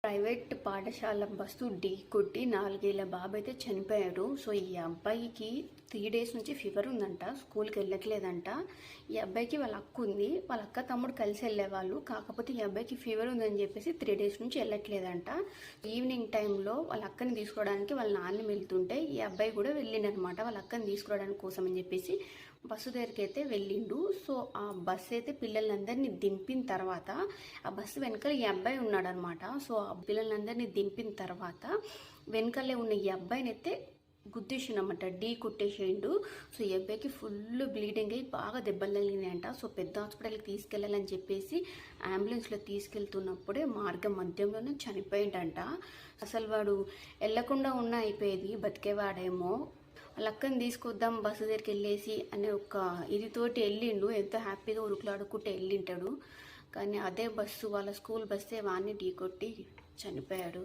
Private పాఠశాల bus ఢీ కొట్టి 4 ఏళ్ల బాబు అయితే చనిపోయాడు. సో ఈ అబ్బాయికి 3 డేస్ నుంచి ఫీవర్ ఉందంట, స్కూల్కి వెళ్ళట్లేదంట. ఈ అబ్బాయికి వాళ్ళ అక్క ఉంది, వాళ్ళ అక్క తమ్ముడు కలిసి వెళ్ళేవాళ్ళు. కాకపోతే ఈ అబ్బాయికి ఫీవర్ ఉందని చెప్పేసి 3 డేస్ నుంచి వెళ్ళట్లేదంట. ఈవినింగ్ టైంలో వాళ్ళ అక్కని తీసుకోవడానికి వాళ్ళ నాన్న వెళ్తుంటే ఈ అబ్బాయి కూడా వెళ్ళిండనమాట వాళ్ళ అక్కని తీసుకోవడానికి కోసం అని చెప్పేసి బస్సు దగ్గరికి అయితే వెళ్ళిండు. సో ఆ బస్సు అయితే పిల్లలందరినీ దింపిన తర్వాత ఆ బస్సు వెనకాల ఈ అబ్బాయి ఉన్నాడనమాట. సో ఆ పిల్లలందరినీ దింపిన తర్వాత వెనకాలే ఉన్న ఈ అబ్బాయిని అయితే గుద్దేసిండనమాట, ఢీ కొట్టేసేయండు. సో ఈ అబ్బాయికి ఫుల్ బ్లీడింగ్ అయ్యి బాగా దెబ్బలు తగిలినాయంట. సో పెద్ద హాస్పిటల్కి తీసుకెళ్ళాలని చెప్పేసి అంబులెన్స్లో తీసుకెళ్తున్నప్పుడే మార్గం మధ్యంలోనే చనిపోయిందంట. అసలు వాడు వెళ్లకుండా ఉన్న అయిపోయేది, బతికేవాడేమో. వాళ్ళ అక్కని తీసుకొద్దాం బస్సు దగ్గరికి వెళ్ళేసి అనే ఒక ఇదితోటి వెళ్ళిండు, ఎంతో హ్యాపీగా ఉరుకులాడుకుంటూ వెళ్ళింటాడు. కానీ అదే బస్సు వాళ్ళ స్కూల్ బస్సే వాడిని ఢీ కొట్టి చనిపోయాడు.